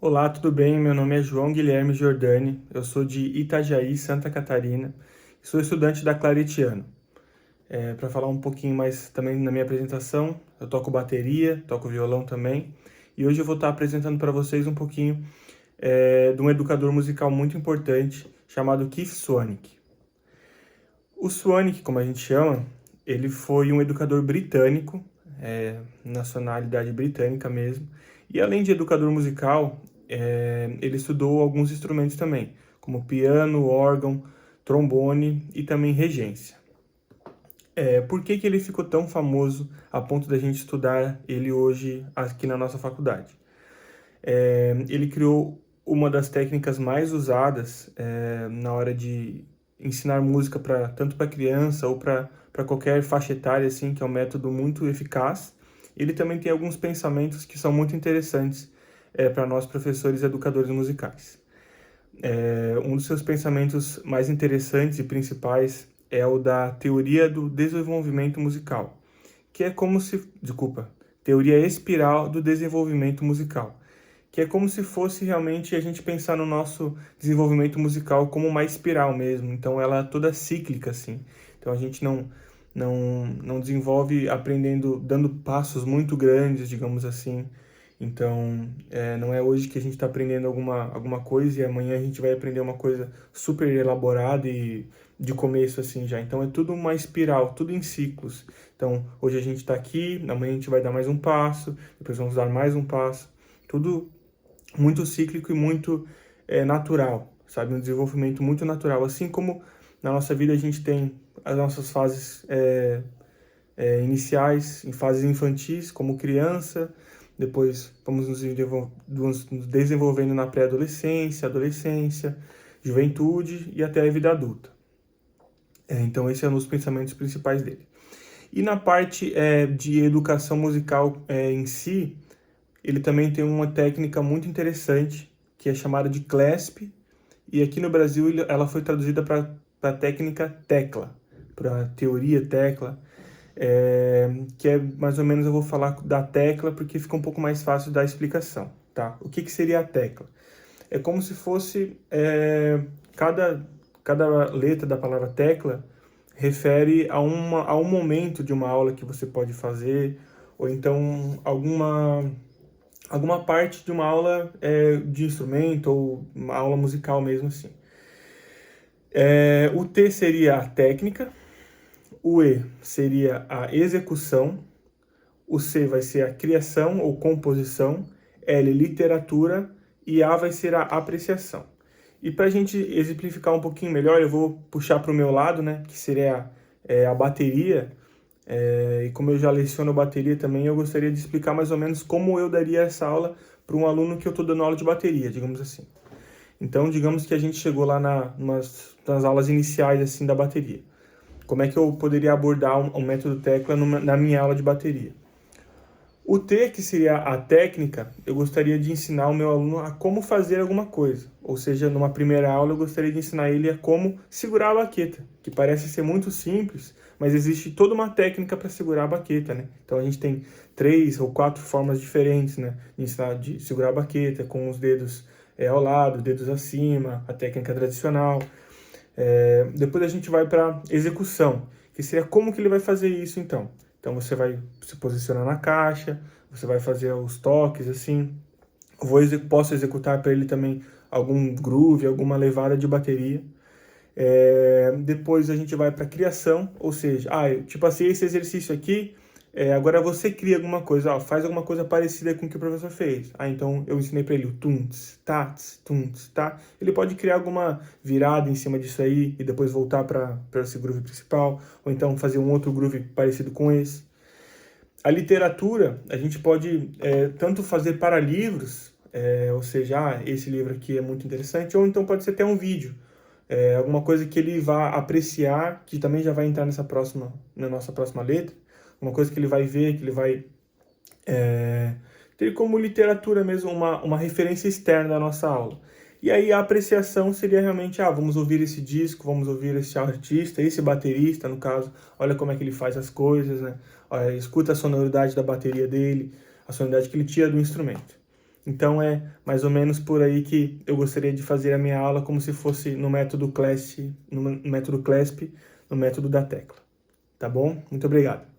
Olá, tudo bem? Meu nome é João Guilherme Giordani, eu sou de Itajaí, Santa Catarina, e sou estudante da Claretiano. Para falar um pouquinho mais também na minha apresentação, eu toco bateria, toco violão também, e hoje eu vou estar apresentando para vocês um pouquinho de um educador musical muito importante chamado Keith Swanwick. O Swanwick, como a gente chama, ele foi um educador britânico, nacionalidade britânica mesmo, e além de educador musical, ele estudou alguns instrumentos também, como piano, órgão, trombone e também regência. Por que que ele ficou tão famoso a ponto da gente estudar ele hoje aqui na nossa faculdade? Ele criou uma das técnicas mais usadas na hora de ensinar música tanto para criança ou para qualquer faixa etária, assim, que é um método muito eficaz. Ele também tem alguns pensamentos que são muito interessantes para nós professores e educadores musicais. Um dos seus pensamentos mais interessantes e principais é o da teoria do desenvolvimento musical, que é como se... Desculpa, teoria espiral do desenvolvimento musical, que é como se fosse realmente a gente pensar no nosso desenvolvimento musical como uma espiral mesmo. Então ela é toda cíclica, assim. Então a gente não desenvolve aprendendo, dando passos muito grandes, digamos assim. Então, não é hoje que a gente está aprendendo alguma coisa e amanhã a gente vai aprender uma coisa super elaborada e de começo assim já. Então, é tudo uma espiral, tudo em ciclos. Então, hoje a gente está aqui, amanhã a gente vai dar mais um passo, depois vamos dar mais um passo. Tudo muito cíclico e muito natural, sabe? Um desenvolvimento muito natural. Assim como na nossa vida a gente tem as nossas fases iniciais, em fases infantis, como criança, depois vamos nos desenvolvendo na pré-adolescência, adolescência, juventude e até a vida adulta. Então esse é um dos pensamentos principais dele. E na parte de educação musical em si, ele também tem uma técnica muito interessante, que é chamada de CLESP, e aqui no Brasil ela foi traduzida para a técnica tecla, para teoria tecla, que é mais ou menos, eu vou falar da tecla porque fica um pouco mais fácil da explicação, tá? O que que seria a tecla? É como se fosse cada letra da palavra tecla refere a um momento de uma aula que você pode fazer, ou então alguma parte de uma aula de instrumento ou uma aula musical mesmo assim. O T seria a técnica, o E seria a execução, o C vai ser a criação ou composição, L literatura e A vai ser a apreciação. E para a gente exemplificar um pouquinho melhor, eu vou puxar para o meu lado, né, que seria a bateria. E como eu já leciono bateria também, eu gostaria de explicar mais ou menos como eu daria essa aula para um aluno que eu estou dando aula de bateria, digamos assim. Então, digamos que a gente chegou lá nas aulas iniciais assim da bateria. Como é que eu poderia abordar um método tecla na minha aula de bateria? O T, que seria a técnica, eu gostaria de ensinar o meu aluno a como fazer alguma coisa. Ou seja, numa primeira aula eu gostaria de ensinar ele a como segurar a baqueta, que parece ser muito simples, mas existe toda uma técnica para segurar a baqueta, né? Então a gente tem 3 ou 4 formas diferentes, né, de ensinar de segurar a baqueta, com os dedos ao lado, dedos acima, a técnica tradicional. Depois a gente vai para execução, que seria como que ele vai fazer isso então. Então você vai se posicionar na caixa, você vai fazer os toques assim. Posso executar para ele também algum groove, alguma levada de bateria. Depois a gente vai para criação, ou seja, te passei esse exercício aqui, agora você cria alguma coisa, faz alguma coisa parecida com o que o professor fez. Então eu ensinei para ele o tunts, tats, tunts, tá? Ele pode criar alguma virada em cima disso aí e depois voltar para esse groove principal, ou então fazer um outro groove parecido com esse. A literatura, a gente pode tanto fazer para livros, ou seja, esse livro aqui é muito interessante, ou então pode ser até um vídeo. Alguma coisa que ele vá apreciar, que também já vai entrar na nossa próxima letra, uma coisa que ele vai ver, que ele vai ter como literatura mesmo uma referência externa da nossa aula. E aí a apreciação seria realmente, vamos ouvir esse disco, vamos ouvir esse artista, esse baterista, no caso, olha como é que ele faz as coisas, né? Olha, escuta a sonoridade da bateria dele, a sonoridade que ele tira do instrumento. Então é mais ou menos por aí que eu gostaria de fazer a minha aula, como se fosse no método CLESP, no método da tecla. Tá bom? Muito obrigado.